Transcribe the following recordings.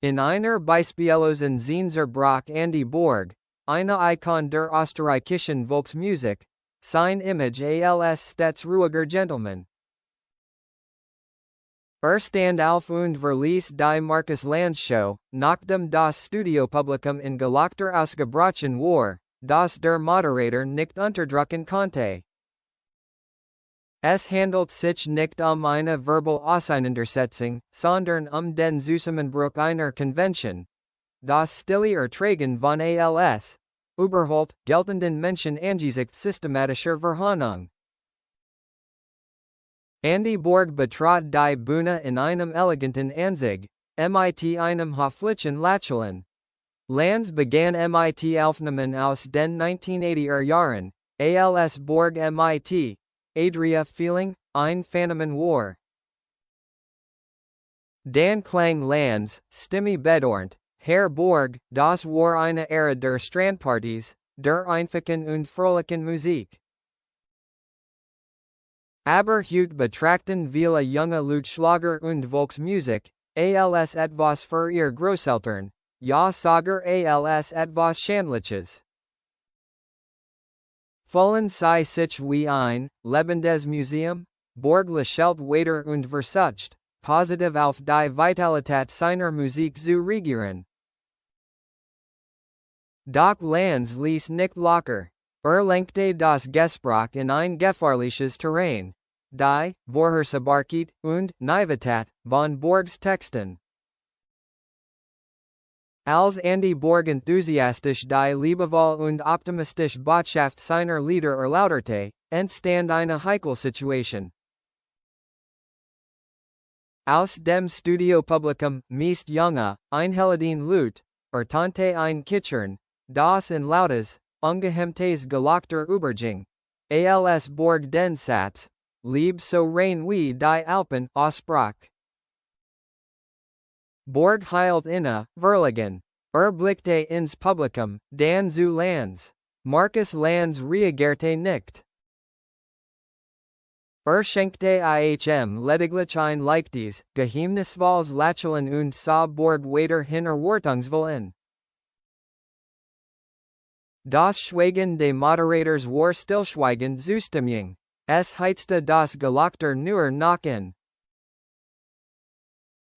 In einer Beispiellosen Sehnsucht Andy Borg, eine Ikon der österreichischen Volksmusik, sein Image als stets ruhiger Gentleman. Stand auf und verließ die Markus Lanz Show, nachdem das Studiopublikum in Gelachter ausgebrochen war, das der Moderator nicht unterdrücken konnte. Es handelt sich nicht eine verbal Auseinandersetzung, sondern den Zusammenbruch einer Konvention. Das stille Ertragen von als überholt geltenden Menschen angesichts systematischer Verhandlung. Andy Borg betrat die Bühne in einem eleganten Anzug, mit einem höflichen Lächeln. Lanz begann mit Aufnahmen aus den 1980er Jahren, als Borg mit Adria Feeling, ein Phänomen war. Dan klang Lanz, Stimme bedauernd, Herr Borg, das war eine Ära der Strandpartys, der einfachen und fröhlichen Musik. Aber heute betrachten viele junge Leute Schlager und Volksmusik, als etwas für ihr Großeltern, ja sogar als etwas Schandliches. Fühlen sie sich wie ein lebendes Museum? Borg lächelt weiter und versucht, positiv auf die Vitalität seiner Musik zu reagieren. Doch Lanz ließ nicht locker. Lenkte das Gespräch in ein gefährliches Terrain. Die Vorhersehbarkeit und Naivität von Borgs Texten. Als Andy Borg enthusiastisch die liebevoll und optimistisch Botschaft seiner Lieder erläuterte, entstand eine Heikelsituation. Aus dem Studiopublikum, meist junge, einhelligen Leute, ertönte ein Kichern, das in lautes, ungehemmtes Gelachter überging. Als Borg den Satz, Lieb so rein wie die Alpen, aussprach. Borg hielt inne, verlegen. Blickte ins Publikum, dann zu Lanz. Markus Lanz reagierte nicht. Schenkte lediglich ein leichtes, geheimnisvolles Lächeln und sah Borg weiter erwartungsvoll. Das Schweigen des Moderators war stillschweigend Zustimmung. Es heizte das Gelachter nur noch an.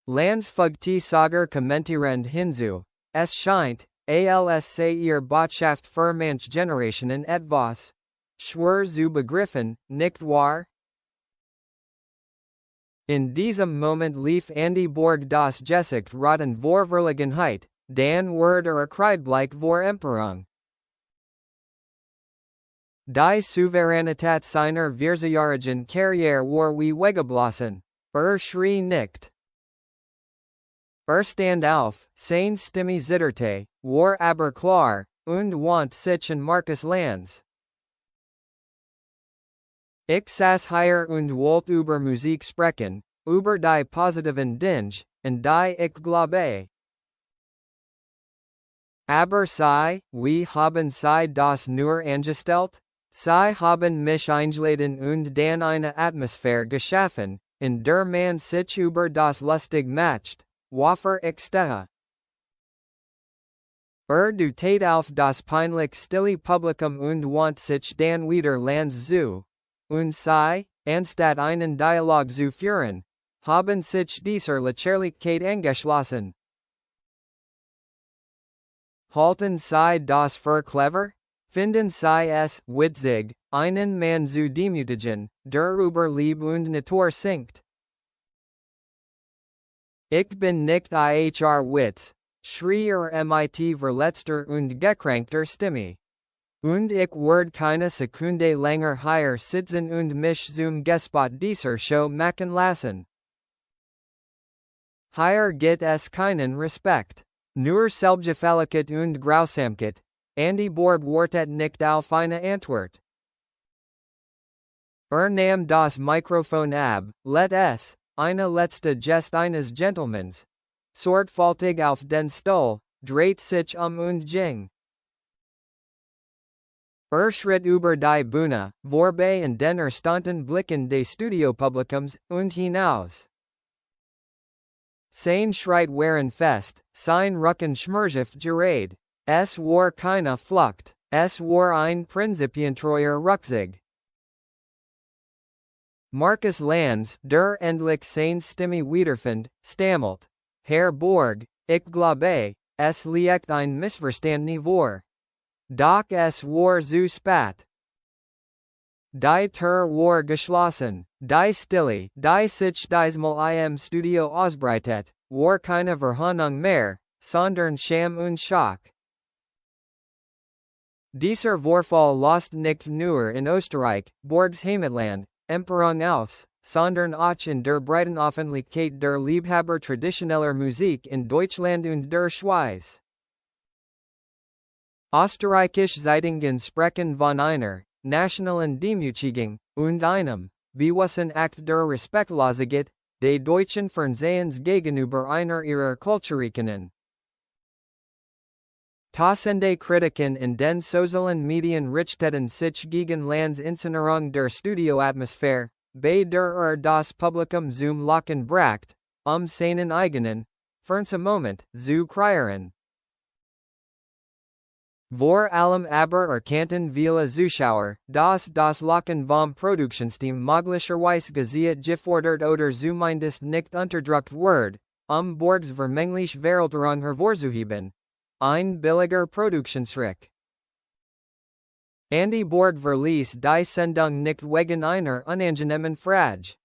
Lanz fügte sogar kommentierend hinzu. Es scheint, als sei ihr Botschaft für manche Generationen etwas schwer zu begriffen, nicht wahr? In diesem Moment lief Andy Borg das Gesicht roten vor Verlegenheit, dann wurde kreidbleich vor Empörung. Die Souveränität seiner 40-jährigen Karriere war wie weggeblasen. Schrie nicht. Stand auf, seine Stimme zitterte, war aber klar, und wandte sich an Markus Lanz. Ich saß hier und wollte über Musik sprechen, über die positiven Dinge, und die ich glaube. Aber sie, wie haben sie das nur angestellt? Sie haben mich eingeladen und dann eine Atmosphäre geschaffen, in der man sich über das lustig macht, wofür ich stehe. Du tat auf das peinlich stille Publikum und wandte sich dann wieder Lanz zu. Und sie, anstatt einen Dialog zu führen, haben sich dieser Lächerlichkeit angeschlossen. Halten sie das für clever? Finden sie es witzig, einen Mann zu demütigen, der über Liebe und Natur singt? Ich bin nicht Witz, schrie mit verletzter und gekrankter Stimme. Und ich werde keine Sekunde länger hier sitzen und mich zum Gespot dieser Show machen lassen. Hier gibt es keinen Respekt. Nur Selbstgefälligkeit und Grausamkeit. Andy Borg wartet nicht auf eine Antwort. Nahm das Mikrofon ab, let es, eine letzte Gest eines Gentlemans. Sorgfältig auf den Stuhl, dreht sich und ging. Schritt über die Bühne, vorbei an den erstaunten Blicken des Studiopublikums, und hinaus. Sein Schreit waren fest, sein Rücken schmerzhaft gerade. Es war keine Flucht, es war ein prinzipientreuer Rückzug. Marcus Lanz, der endlich sein Stimme wiederfand, stammelt. Herr Borg, ich glaube, es liegt ein Missverständnis vor. Doch es war zu spät. Die Tür war geschlossen, die Stille, die sich diesmal im Studio ausbreitet, war keine Verhöhnung mehr, sondern Scham und Schock. Dieser Vorfall lost nicht nur in Österreich, Borgs Heimatland, Emperung aus, sondern auch in der breiten Öffentlichkeit der Liebhaber traditioneller Musik in Deutschland und der Schweiz. Österreichische Zeitungen sprechen von einer nationalen Demütigung und einem bewussten Akt der Respektlosigkeit des deutschen Fernsehens gegenüber einer ihrer Kulturikenen. Tausende Kritiken in den sozialen Medien richteten sich gegen Lanz Inszenierung der Studioatmosphäre, bei der das Publikum zum Lachen bracht, seinen eigenen Fernsehmoment zu kreieren. Vor allem aber erkannten viele Zuschauer, dass das Lachen vom Produktionsteam möglicherweise gezielt gefordert oder zumindest nicht unterdrückt wird, Borgs vermeintliche Welterung hervorzuheben. Ein billiger Produktionstrick. Andy Borg verließ die Sendung nicht wegen einer unangenehmen Frage.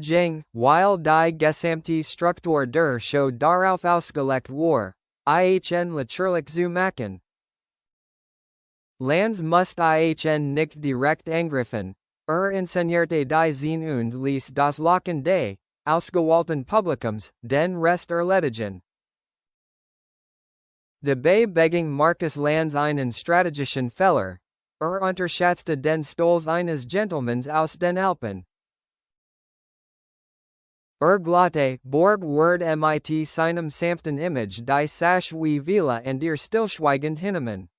Ging, weil die gesamte Struktur der Show darauf ausgelegt war, ihn natürlich zu machen. Lanz musste ihn nicht direkt angreifen, inszenierte die Szene und ließ das Lachen des ausgewählten Publikums den Rest erledigen. Dabei beging Marcus Lanz einen strategischen Fehler, unterschätzte den Stolz eines Gentlemans aus den Alpen. Glatte, Borg wird mit seinem sanften Image die Sache wie Villa und ihr stillschweigend hinnehmen.